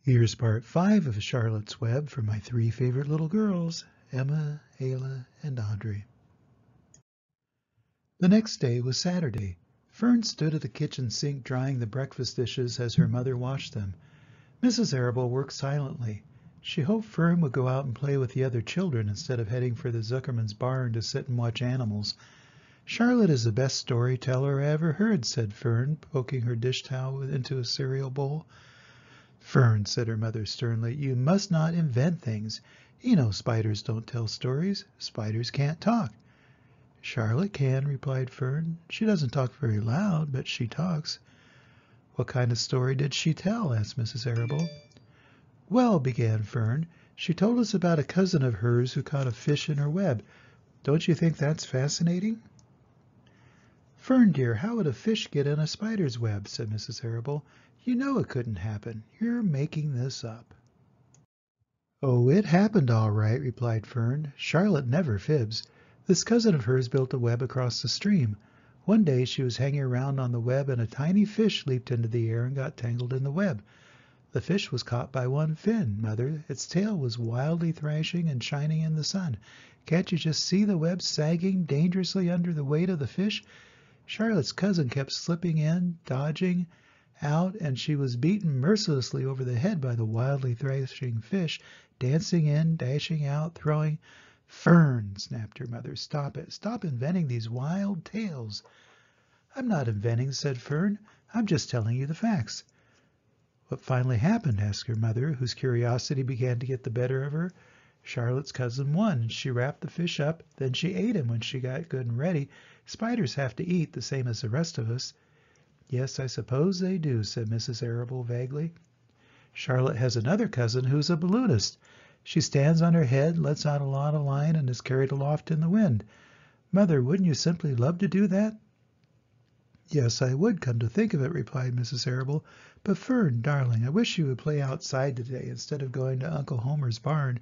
Here's part 5 of Charlotte's Web for my 3 favorite little girls, Emma, Ayla, and Audrey. The next day was Saturday. Fern stood at the kitchen sink drying the breakfast dishes as her mother washed them. Mrs. Arable worked silently. She hoped Fern would go out and play with the other children instead of heading for the Zuckerman's barn to sit and watch animals. "Charlotte is the best storyteller I ever heard," said Fern, poking her dish towel into a cereal bowl. "Fern," said her mother sternly, "you must not invent things. You know spiders don't tell stories. Spiders can't talk." "Charlotte can," replied Fern. "She doesn't talk very loud, but she talks." "What kind of story did she tell?" asked Mrs. Arable. "Well," began Fern, "she told us about a cousin of hers who caught a fish in her web. Don't you think that's fascinating?" "Fern, dear, how would a fish get in a spider's web?" said Mrs. Arable. "You know it couldn't happen. You're making this up." "Oh, it happened all right," replied Fern. "Charlotte never fibs. This cousin of hers built a web across the stream. One day she was hanging around on the web and a tiny fish leaped into the air and got tangled in the web. The fish was caught by one fin, Mother. Its tail was wildly thrashing and shining in the sun. Can't you just see the web sagging dangerously under the weight of the fish? Charlotte's cousin kept slipping in, dodging out, and she was beaten mercilessly over the head by the wildly thrashing fish, dancing in, dashing out, throwing—" "Fern," snapped her mother, "stop it. Stop inventing these wild tales." "I'm not inventing," said Fern. "I'm just telling you the facts." "What finally happened?" asked her mother, whose curiosity began to get the better of her. "Charlotte's cousin won. She wrapped the fish up, then she ate him when she got good and ready. Spiders have to eat, the same as the rest of us." "Yes, I suppose they do," said Mrs. Arable vaguely. "Charlotte has another cousin who's a balloonist. She stands on her head, lets out a lot of line, and is carried aloft in the wind. Mother, wouldn't you simply love to do that?" "Yes, I would, come to think of it," replied Mrs. Arable. "But Fern, darling, I wish you would play outside today instead of going to Uncle Homer's barn.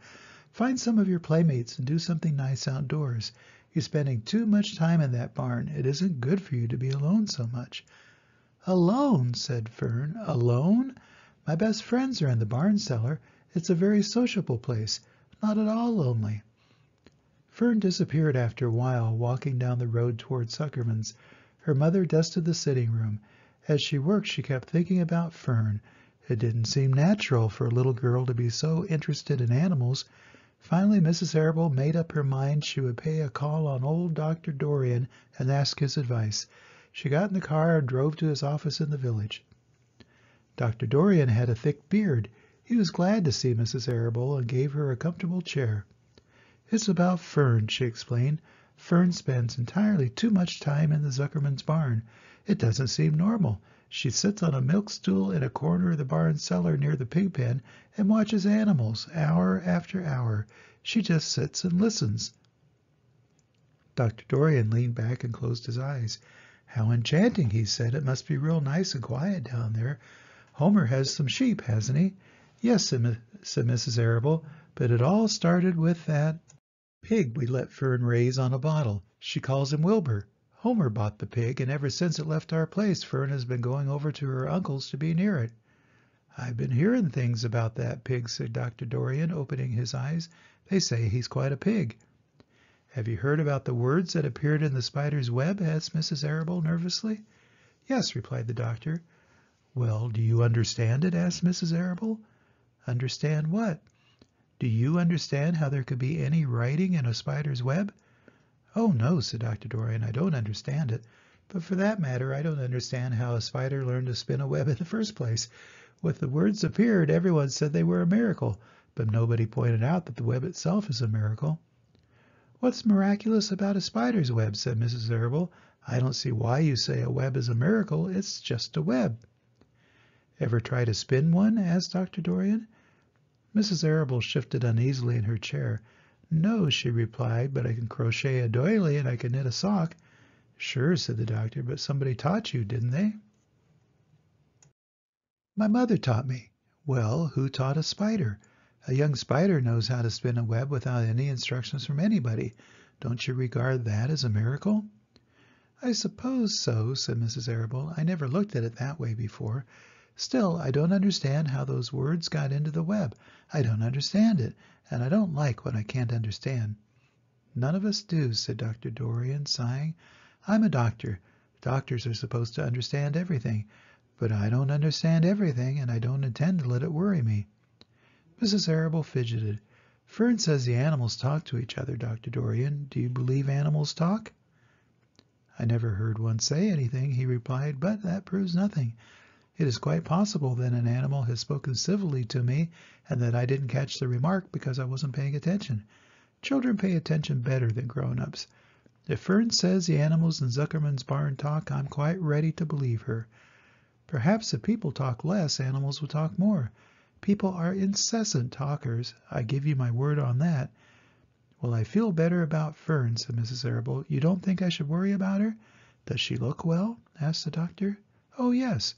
Find some of your playmates and do something nice outdoors. You're spending too much time in that barn. It isn't good for you to be alone so much." "Alone," said Fern. "Alone? My best friends are in the barn cellar. It's a very sociable place. Not at all lonely." Fern disappeared after a while, walking down the road toward Zuckerman's. Her mother dusted the sitting room. As she worked, she kept thinking about Fern. It didn't seem natural for a little girl to be so interested in animals. Finally, Mrs. Arable made up her mind she would pay a call on old Dr. Dorian and ask his advice. She got in the car and drove to his office in the village. Dr. Dorian had a thick beard. He was glad to see Mrs. Arable and gave her a comfortable chair. "It's about Fern," she explained. "Fern spends entirely too much time in the Zuckerman's barn. It doesn't seem normal. She sits on a milk stool in a corner of the barn cellar near the pig pen and watches animals hour after hour. She just sits and listens." Dr. Dorian leaned back and closed his eyes. "How enchanting," he said. "It must be real nice and quiet down there. Homer has some sheep, hasn't he?" "Yes," said Mrs. Arable, "but it all started with that pig we let Fern raise on a bottle. She calls him Wilbur. Homer bought the pig, and ever since it left our place, Fern has been going over to her uncle's to be near it." "I've been hearing things about that pig," said Dr. Dorian, opening his eyes. "They say he's quite a pig." "Have you heard about the words that appeared in the spider's web?" asked Mrs. Arable nervously. "Yes," replied the doctor. "Well, do you understand it?" asked Mrs. Arable. "Understand what?" "Do you understand how there could be any writing in a spider's web?" "Oh, no," said Dr. Dorian, "I don't understand it. But for that matter, I don't understand how a spider learned to spin a web in the first place. When the words appeared, everyone said they were a miracle, but nobody pointed out that the web itself is a miracle." "What's miraculous about a spider's web?" said Mrs. Arable. "I don't see why you say a web is a miracle. It's just a web." "Ever try to spin one?" asked Dr. Dorian. Mrs. Arable shifted uneasily in her chair. "No," she replied, "but I can crochet a doily and I can knit a sock." "Sure," said the doctor, "but somebody taught you, didn't they?" "My mother taught me." "Well, who taught a spider? A young spider knows how to spin a web without any instructions from anybody. Don't you regard that as a miracle?" "I suppose so," said Mrs. Arable. "I never looked at it that way before. Still, I don't understand how those words got into the web. I don't understand it, and I don't like what I can't understand." "None of us do," said Dr. Dorian, sighing. "I'm a doctor. Doctors are supposed to understand everything, but I don't understand everything, and I don't intend to let it worry me." Mrs. Arable fidgeted. "Fern says the animals talk to each other, Dr. Dorian. Do you believe animals talk?" "I never heard one say anything," he replied, "but that proves nothing. It is quite possible that an animal has spoken civilly to me and that I didn't catch the remark because I wasn't paying attention. Children pay attention better than grown-ups. If Fern says the animals in Zuckerman's barn talk, I'm quite ready to believe her. Perhaps if people talk less, animals will talk more. People are incessant talkers. I give you my word on that." "Well, I feel better about Fern," said Mrs. Arable. "You don't think I should worry about her?" "Does she look well?" asked the doctor. "Oh, yes."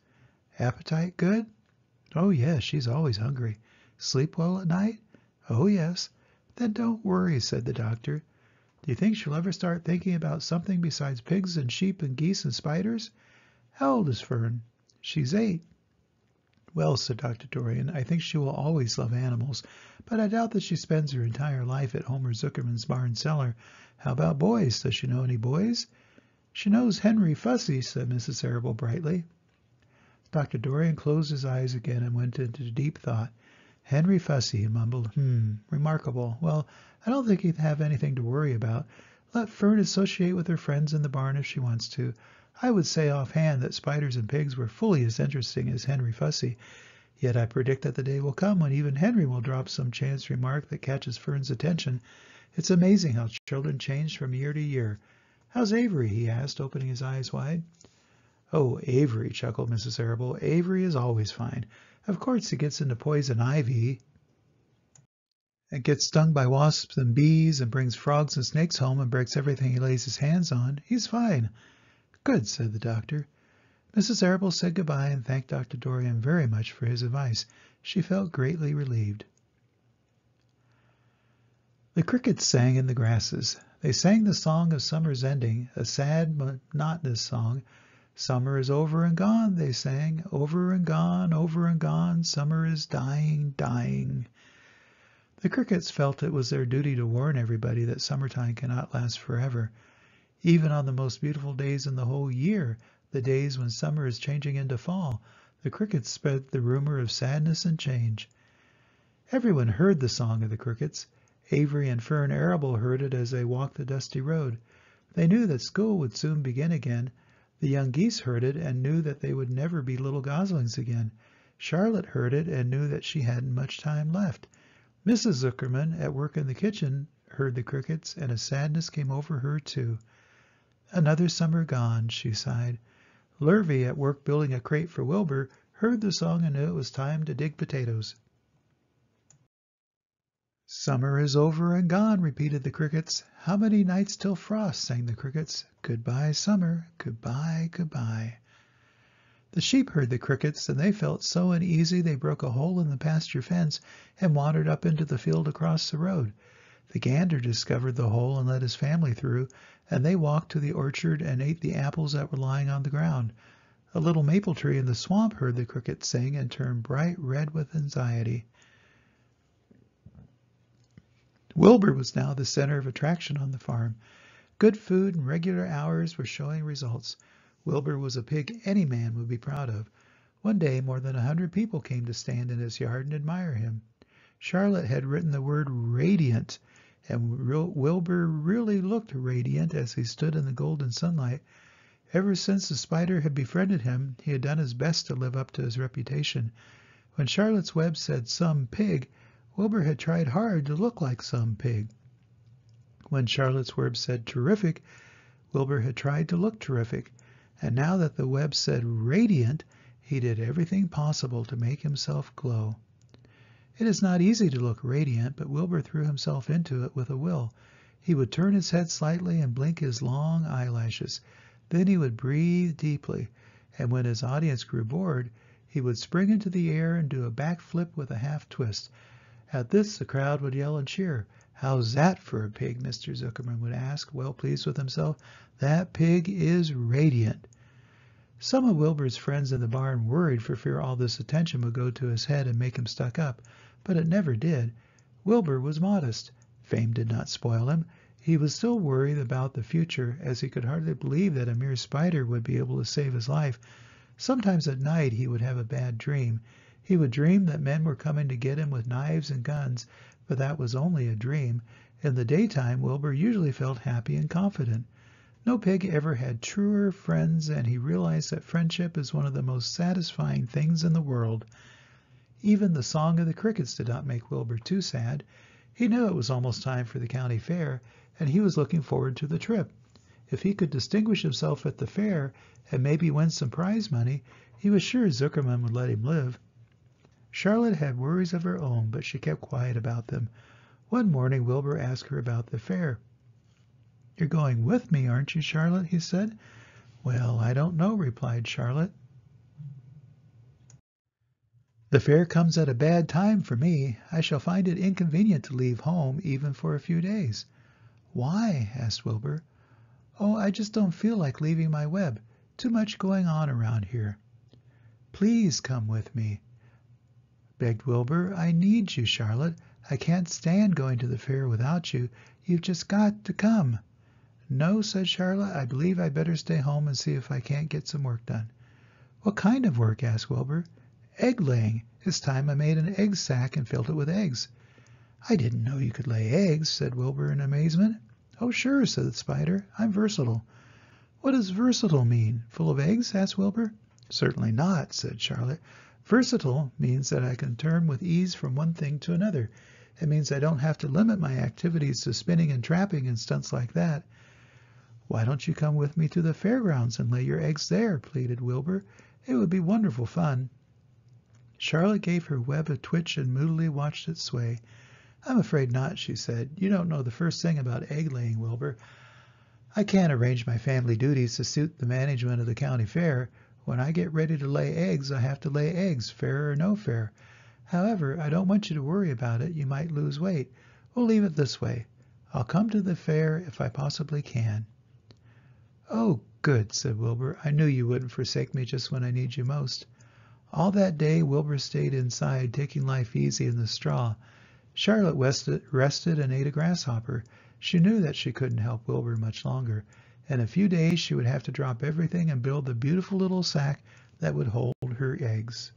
"Appetite good?" "Oh, yes, she's always hungry." "Sleep well at night?" "Oh, yes." "Then don't worry," said the doctor. "Do you think she'll ever start thinking about something besides pigs and sheep and geese and spiders?" "How old is Fern?" "She's 8. "Well," said Dr. Dorian, "I think she will always love animals, but I doubt that she spends her entire life at Homer Zuckerman's barn cellar. How about boys? Does she know any boys?" "She knows Henry Fussy," said Mrs. Arable brightly. Dr. Dorian closed his eyes again and went into deep thought. "Henry Fussy," he mumbled. Remarkable. Well, I don't think he'd have anything to worry about. Let Fern associate with her friends in the barn if she wants to. I would say offhand that spiders and pigs were fully as interesting as Henry Fussy. Yet I predict that the day will come when even Henry will drop some chance remark that catches Fern's attention. It's amazing how children change from year to year. "How's Avery?" he asked, opening his eyes wide. "Oh, Avery," chuckled Mrs. Arable. "Avery is always fine. Of course he gets into poison ivy and gets stung by wasps and bees and brings frogs and snakes home and breaks everything he lays his hands on. He's fine." "Good," said the doctor. Mrs. Arable said goodbye and thanked Dr. Dorian very much for his advice. She felt greatly relieved. The crickets sang in the grasses. They sang the song of summer's ending, a sad, monotonous song. "Summer is over and gone," they sang. "Over and gone, summer is dying, dying." The crickets felt it was their duty to warn everybody that summertime cannot last forever. Even on the most beautiful days in the whole year, the days when summer is changing into fall, the crickets spread the rumor of sadness and change. Everyone heard the song of the crickets. Avery and Fern Arable heard it as they walked the dusty road. They knew that school would soon begin again. The young geese heard it and knew that they would never be little goslings again. Charlotte heard it and knew that she hadn't much time left. Mrs. Zuckerman, at work in the kitchen, heard the crickets, and a sadness came over her too. "Another summer gone," she sighed. Lurvy, at work building a crate for Wilbur, heard the song and knew it was time to dig potatoes. "Summer is over and gone," repeated the crickets. "How many nights till frost?" sang the crickets. "Goodbye, summer, goodbye, goodbye." The sheep heard the crickets, and they felt so uneasy they broke a hole in the pasture fence and wandered up into the field across the road. The gander discovered the hole and let his family through, and they walked to the orchard and ate the apples that were lying on the ground. A little maple tree in the swamp heard the crickets sing and turned bright red with anxiety. Wilbur was now the center of attraction on the farm. Good food and regular hours were showing results. Wilbur was a pig any man would be proud of. One day more than 100 people came to stand in his yard and admire him. Charlotte had written the word radiant, and Wilbur really looked radiant as he stood in the golden sunlight. Ever since the spider had befriended him, he had done his best to live up to his reputation. When Charlotte's web said "some pig," Wilbur had tried hard to look like some pig. When Charlotte's web said "terrific," Wilbur had tried to look terrific. And now that the web said "radiant," he did everything possible to make himself glow. It is not easy to look radiant, but Wilbur threw himself into it with a will. He would turn his head slightly and blink his long eyelashes. Then he would breathe deeply, and when his audience grew bored, he would spring into the air and do a back flip with a half twist. At this the crowd would yell and cheer. "How's that for a pig?" Mr. Zuckerman would ask, well pleased with himself. "That pig is radiant." Some of Wilbur's friends in the barn worried for fear all this attention would go to his head and make him stuck up, but it never did. Wilbur was modest. Fame did not spoil him. He was still worried about the future, as he could hardly believe that a mere spider would be able to save his life. Sometimes at night he would have a bad dream. He would dream that men were coming to get him with knives and guns, but that was only a dream. In the daytime Wilbur usually felt happy and confident. No pig ever had truer friends, and he realized that friendship is one of the most satisfying things in the world. Even the song of the crickets did not make Wilbur too sad. He knew it was almost time for the county fair, and he was looking forward to the trip. If he could distinguish himself at the fair and maybe win some prize money, he was sure Zuckerman would let him live. Charlotte had worries of her own, but she kept quiet about them. One morning Wilbur asked her about the fair. "You're going with me, aren't you, Charlotte?" he said. "Well, I don't know," replied Charlotte. "The fair comes at a bad time for me. I shall find it inconvenient to leave home even for a few days." "Why?" asked Wilbur. "Oh, I just don't feel like leaving my web. Too much going on around here." "Please come with me," begged Wilbur. "I need you, Charlotte. I can't stand going to the fair without you. You've just got to come." "No," said Charlotte. "I believe I'd better stay home and see if I can't get some work done." "What kind of work?" asked Wilbur. "Egg laying. It's time I made an egg sack and filled it with eggs." "I didn't know you could lay eggs," said Wilbur in amazement. "Oh, sure," said the spider. "I'm versatile." "What does versatile mean? Full of eggs?" asked Wilbur. "Certainly not," said Charlotte. "Versatile means that I can turn with ease from one thing to another. It means I don't have to limit my activities to spinning and trapping and stunts like that." "Why don't you come with me to the fairgrounds and lay your eggs there?" pleaded Wilbur. "It would be wonderful fun." Charlotte gave her web a twitch and moodily watched it sway. "I'm afraid not," she said. "You don't know the first thing about egg laying, Wilbur. I can't arrange my family duties to suit the management of the county fair. When I get ready to lay eggs, I have to lay eggs, fair or no fair. However, I don't want you to worry about it. You might lose weight. We'll leave it this way. I'll come to the fair if I possibly can." "Oh, good," said Wilbur. "I knew you wouldn't forsake me just when I need you most." All that day Wilbur stayed inside, taking life easy in the straw. Charlotte rested and ate a grasshopper. She knew that she couldn't help Wilbur much longer. In a few days she would have to drop everything and build the beautiful little sack that would hold her eggs.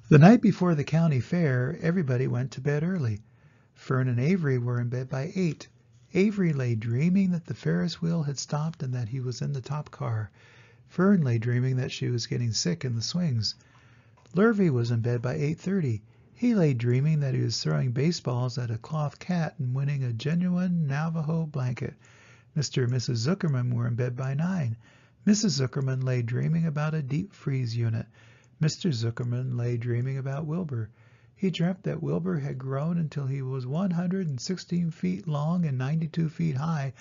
The night before the county fair, everybody went to bed early. Fern and Avery were in bed by 8. Avery lay dreaming that the Ferris wheel had stopped and that he was in the top car. Fern lay dreaming that she was getting sick in the swings. Lurvy was in bed by 8:30. He lay dreaming that he was throwing baseballs at a cloth cat and winning a genuine Navajo blanket. Mr. and Mrs. Zuckerman were in bed by 9. Mrs. Zuckerman lay dreaming about a deep freeze unit. Mr. Zuckerman lay dreaming about Wilbur. He dreamt that Wilbur had grown until he was 116 feet long and 92 feet high,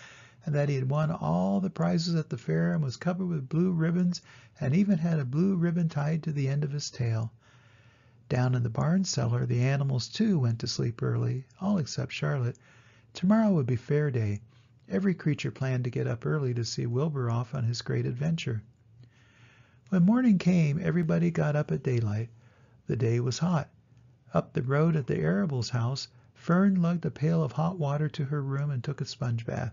and that he had won all the prizes at the fair and was covered with blue ribbons and even had a blue ribbon tied to the end of his tail. Down in the barn cellar, the animals too went to sleep early, all except Charlotte. Tomorrow would be fair day. Every creature planned to get up early to see Wilbur off on his great adventure. When morning came, everybody got up at daylight. The day was hot. Up the road at the Arable's house, Fern lugged a pail of hot water to her room and took a sponge bath.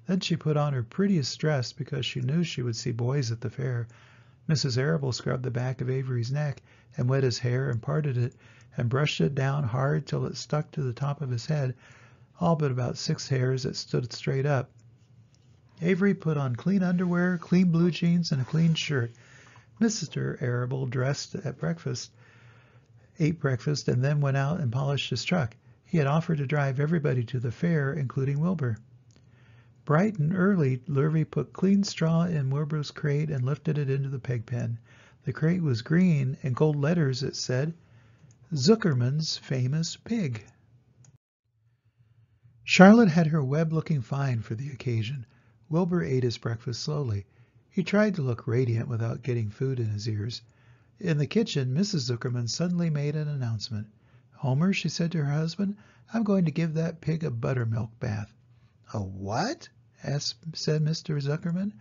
Then she put on her prettiest dress because she knew she would see boys at the fair. Mrs. Arable scrubbed the back of Avery's neck and wet his hair and parted it and brushed it down hard till it stuck to the top of his head, all but about 6 hairs that stood straight up. Avery put on clean underwear, clean blue jeans, and a clean shirt. Mr. Arable dressed at breakfast, ate breakfast, and then went out and polished his truck. He had offered to drive everybody to the fair, including Wilbur. Bright and early, Lurvy put clean straw in Wilbur's crate and lifted it into the pig pen. The crate was green. In gold letters it said, "Zuckerman's Famous Pig." Charlotte had her web looking fine for the occasion. Wilbur ate his breakfast slowly. He tried to look radiant without getting food in his ears. In the kitchen, Mrs. Zuckerman suddenly made an announcement. "Homer," she said to her husband, "I'm going to give that pig a buttermilk bath." "A what?" said Mr. Zuckerman.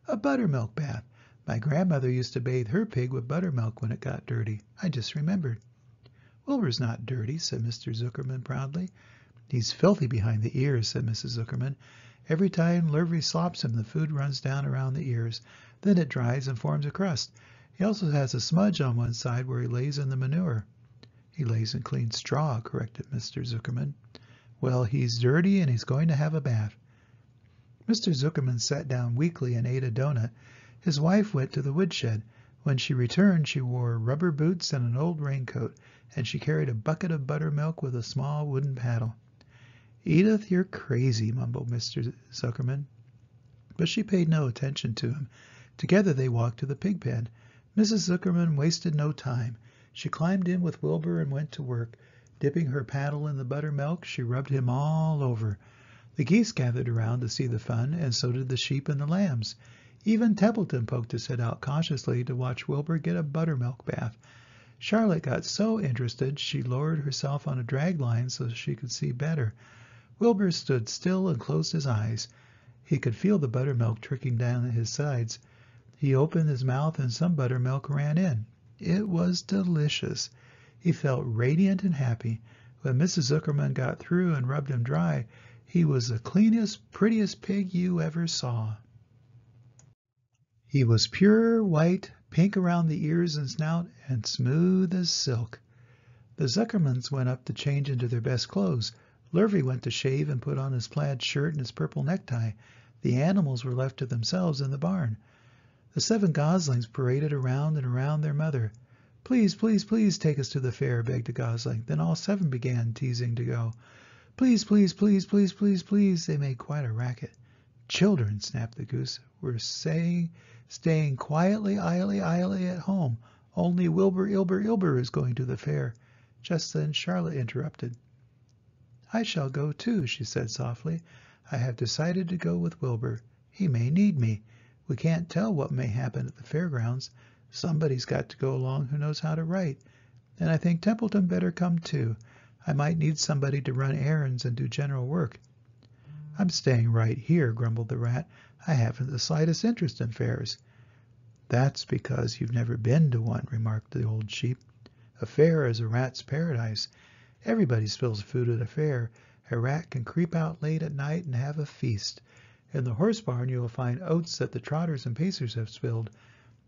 "A buttermilk bath. My grandmother used to bathe her pig with buttermilk when it got dirty. I just remembered." "Wilbur's not dirty," said Mr. Zuckerman proudly. "He's filthy behind the ears," said Mrs. Zuckerman. "Every time Lurvy slops him, the food runs down around the ears. Then it dries and forms a crust. He also has a smudge on one side where he lays in the manure." "He lays in clean straw," corrected Mr. Zuckerman. "Well, he's dirty and he's going to have a bath." Mr. Zuckerman sat down weakly and ate a doughnut. His wife went to the woodshed. When she returned, she wore rubber boots and an old raincoat, and she carried a bucket of buttermilk with a small wooden paddle. "Edith, you're crazy," mumbled Mr. Zuckerman. But she paid no attention to him. Together they walked to the pig pen. Mrs. Zuckerman wasted no time. She climbed in with Wilbur and went to work. Dipping her paddle in the buttermilk, she rubbed him all over. The geese gathered around to see the fun, and so did the sheep and the lambs. Even Templeton poked his head out cautiously to watch Wilbur get a buttermilk bath. Charlotte got so interested she lowered herself on a drag line so she could see better. Wilbur stood still and closed his eyes. He could feel the buttermilk trickling down his sides. He opened his mouth and some buttermilk ran in. It was delicious. He felt radiant and happy. When Mrs. Zuckerman got through and rubbed him dry, he was the cleanest, prettiest pig you ever saw. He was pure white, pink around the ears and snout, and smooth as silk. The Zuckermans went up to change into their best clothes. Lurvy went to shave and put on his plaid shirt and his purple necktie. The animals were left to themselves in the barn. The 7 goslings paraded around and around their mother. "Please, please, please take us to the fair," begged a gosling. Then all 7 began teasing to go. "Please, please, please, please, please, please." They made quite a racket. "Children," snapped the goose, "we're staying quietly, idly at home. Only Wilbur, Ilber is going to the fair." Just then Charlotte interrupted. "I shall go too," she said softly. "I have decided to go with Wilbur. He may need me. We can't tell what may happen at the fairgrounds. Somebody's got to go along who knows how to write. And I think Templeton better come too. I might need somebody to run errands and do general work." "I'm staying right here," grumbled the rat. "I haven't the slightest interest in fairs." "That's because you've never been to one," remarked the old sheep. "A fair is a rat's paradise. Everybody spills food at a fair. A rat can creep out late at night and have a feast. In the horse barn you will find oats that the trotters and pacers have spilled.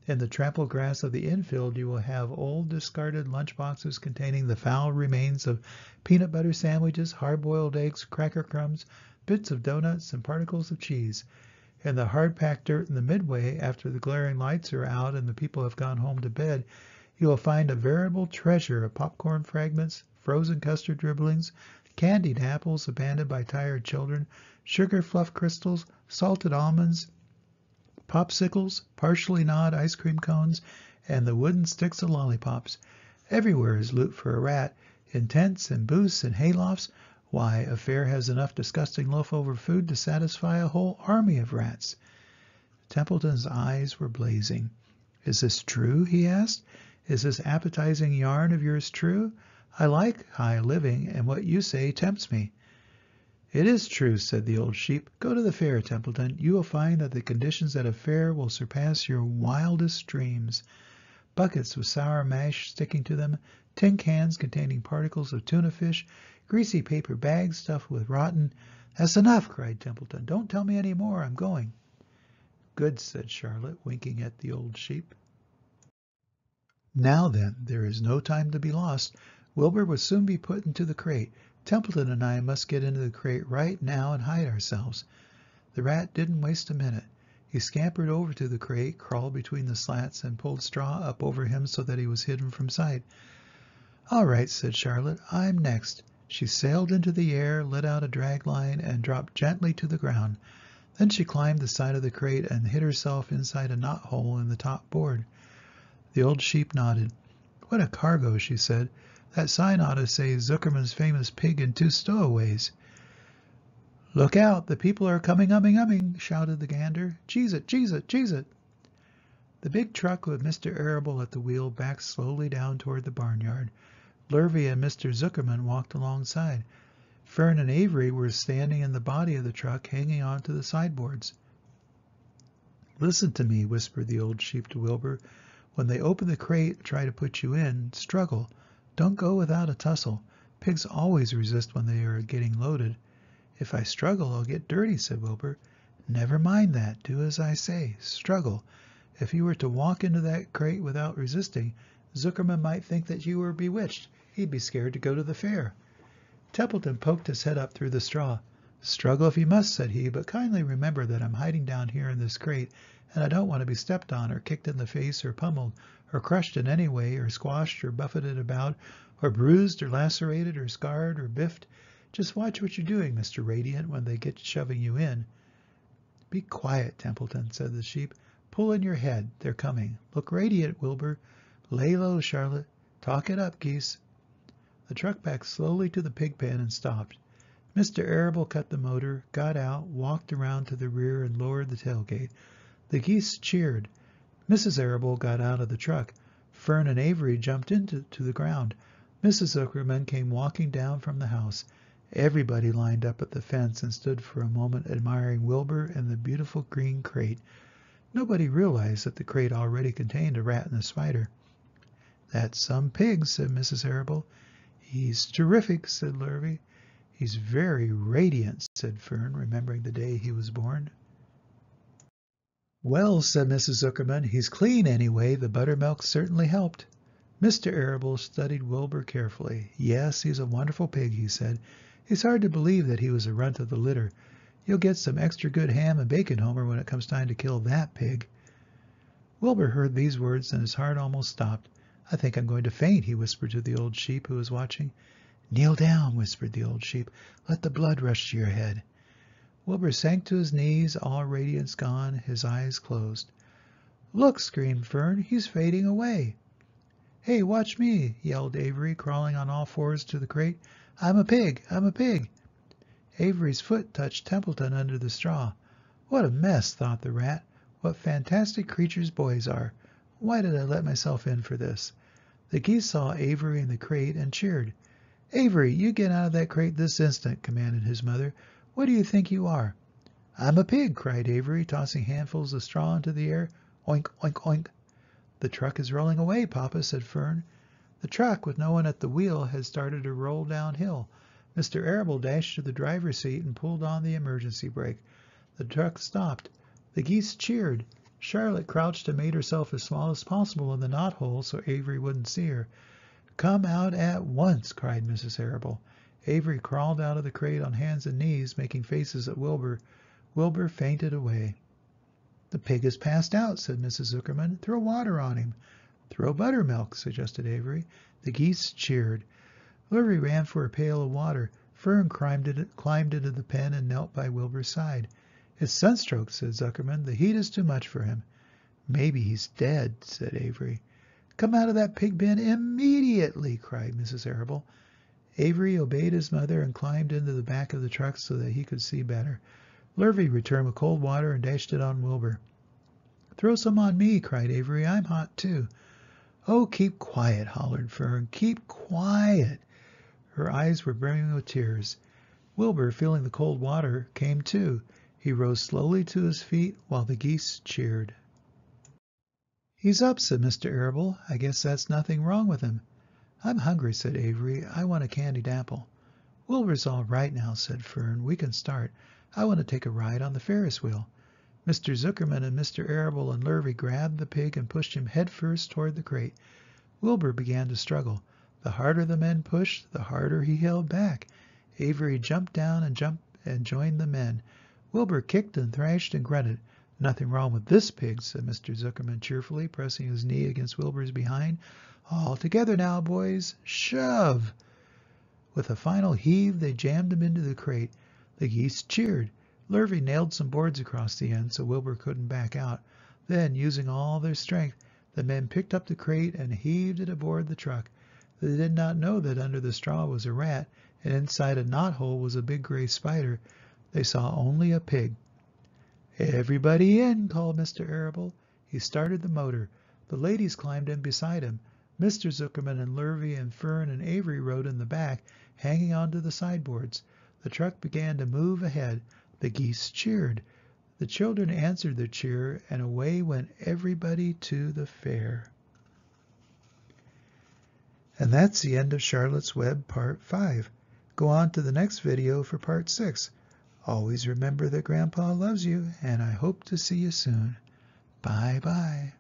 In the trampled grass of the infield you will have old discarded lunch boxes containing the foul remains of peanut butter sandwiches, hard-boiled eggs, cracker crumbs, bits of doughnuts, and particles of cheese. In the hard-packed dirt in the midway, after the glaring lights are out and the people have gone home to bed, you will find a veritable treasure of popcorn fragments, frozen custard dribblings, candied apples abandoned by tired children, sugar fluff crystals, salted almonds, popsicles, partially gnawed ice cream cones, and the wooden sticks of lollipops. Everywhere is loot for a rat, in tents and booths and haylofts. Why, a fair has enough disgusting leftover food to satisfy a whole army of rats." Templeton's eyes were blazing. "Is this true?" he asked. "Is this appetizing yarn of yours true? I like high living, and what you say tempts me." "It is true," said the old sheep. "Go to the fair, Templeton. You will find that the conditions at a fair will surpass your wildest dreams. Buckets with sour mash sticking to them, tin cans containing particles of tuna fish, greasy paper bags stuffed with rotten—" "That's enough," cried Templeton. "Don't tell me any more. I'm going." "Good," said Charlotte, winking at the old sheep. "Now then, there is no time to be lost. Wilbur will soon be put into the crate. Templeton and I must get into the crate right now and hide ourselves." The rat didn't waste a minute. He scampered over to the crate, crawled between the slats, and pulled straw up over him so that he was hidden from sight. "All right," said Charlotte. "I'm next." She sailed into the air, let out a drag line, and dropped gently to the ground. Then she climbed the side of the crate and hid herself inside a knot hole in the top board. The old sheep nodded. "What a cargo," she said. "That sign ought to say Zuckerman's famous pig and 2 stowaways." "Look out, the people are coming, umming," shouted the gander. "Cheese it, cheese it, cheese it." The big truck with Mr. Arable at the wheel backed slowly down toward the barnyard. Lurvy and Mr. Zuckerman walked alongside. Fern and Avery were standing in the body of the truck, hanging on to the sideboards. "Listen to me," whispered the old sheep to Wilbur. "When they open the crate and try to put you in, struggle. Don't go without a tussle. Pigs always resist when they are getting loaded." "If I struggle, I'll get dirty," said Wilbur. "Never mind that. Do as I say. Struggle. If you were to walk into that crate without resisting, Zuckerman might think that you were bewitched. He'd be scared to go to the fair." Templeton poked his head up through the straw. "Struggle if you must," said he, "but kindly remember that I'm hiding down here in this crate, and I don't want to be stepped on or kicked in the face or pummeled or crushed in any way or squashed or buffeted about or bruised or lacerated or scarred or biffed. Just watch what you're doing, Mr. Radiant, when they get shoving you in." "Be quiet, Templeton," said the sheep. "Pull in your head. They're coming. Look radiant, Wilbur. Lay low, Charlotte. Talk it up, geese." The truck backed slowly to the pig pen and stopped. Mr. Arable cut the motor, got out, walked around to the rear, and lowered the tailgate. The geese cheered. Mrs. Arable got out of the truck. Fern and Avery jumped into the ground. Mrs. Zuckerman came walking down from the house. Everybody lined up at the fence and stood for a moment admiring Wilbur and the beautiful green crate. Nobody realized that the crate already contained a rat and a spider. "That's some pig," said Mrs. Arable. "He's terrific," said Lurvy. "He's very radiant," said Fern, remembering the day he was born. "Well," said Mrs. Zuckerman, "he's clean anyway. The buttermilk certainly helped." Mr. Arable studied Wilbur carefully. "Yes, he's a wonderful pig," he said. "It's hard to believe that he was a runt of the litter. You'll get some extra good ham and bacon, Homer, when it comes time to kill that pig." Wilbur heard these words and his heart almost stopped. "I think I'm going to faint," he whispered to the old sheep who was watching. "Kneel down," whispered the old sheep. "Let the blood rush to your head." Wilbur sank to his knees, all radiance gone, his eyes closed. "Look!" screamed Fern. "He's fading away." "Hey, watch me!" yelled Avery, crawling on all fours to the crate. "I'm a pig! I'm a pig!" Avery's foot touched Templeton under the straw. "What a mess," thought the rat. "What fantastic creatures boys are. Why did I let myself in for this?" The geese saw Avery in the crate and cheered. "Avery, you get out of that crate this instant," commanded his mother. "What do you think you are?" "I'm a pig," cried Avery, tossing handfuls of straw into the air. "Oink, oink, oink." "The truck is rolling away, Papa," said Fern. The truck, with no one at the wheel, had started to roll downhill. Mr. Arable dashed to the driver's seat and pulled on the emergency brake. The truck stopped. The geese cheered. Charlotte crouched and made herself as small as possible in the knothole so Avery wouldn't see her. "Come out at once," cried Mrs. Arable. Avery crawled out of the crate on hands and knees, making faces at Wilbur. Wilbur fainted away. "The pig has passed out," said Mrs. Zuckerman. "Throw water on him." "Throw buttermilk," suggested Avery. The geese cheered. Lurvy ran for a pail of water. Fern climbed into the pen and knelt by Wilbur's side. "It's sunstroke," said Zuckerman. "The heat is too much for him." "Maybe he's dead," said Avery. "Come out of that pig pen immediately," cried Mrs. Arable. Avery obeyed his mother and climbed into the back of the truck so that he could see better. Lurvy returned with cold water and dashed it on Wilbur. "Throw some on me," cried Avery. "I'm hot too." "Oh, keep quiet," hollered Fern. "Keep quiet." Her eyes were brimming with tears. Wilbur, feeling the cold water, came too. He rose slowly to his feet while the geese cheered. "He's up," said Mr. Arable. "I guess that's nothing wrong with him." "I'm hungry," said Avery. "I want a candied apple." "Wilbur's all right now," said Fern. "We can start. I want to take a ride on the Ferris wheel." Mr. Zuckerman and Mr. Arable and Lurvy grabbed the pig and pushed him headfirst toward the crate. Wilbur began to struggle. The harder the men pushed, the harder he held back. Avery jumped down and joined the men. Wilbur kicked and thrashed and grunted. "Nothing wrong with this pig," said Mr. Zuckerman cheerfully, pressing his knee against Wilbur's behind. "All together now, boys. Shove!" With a final heave, they jammed him into the crate. The geese cheered. Lurvy nailed some boards across the end so Wilbur couldn't back out. Then, using all their strength, the men picked up the crate and heaved it aboard the truck. They did not know that under the straw was a rat, and inside a knothole was a big gray spider. They saw only a pig. "Everybody in," called Mr. Arable. He started the motor. The ladies climbed in beside him. Mr. Zuckerman and Lurvy and Fern and Avery rode in the back, hanging onto the sideboards. The truck began to move ahead. The geese cheered. The children answered their cheer, and away went everybody to the fair. And that's the end of Charlotte's Web Part 5. Go on to the next video for Part 6. Always remember that Grandpa loves you, and I hope to see you soon. Bye-bye.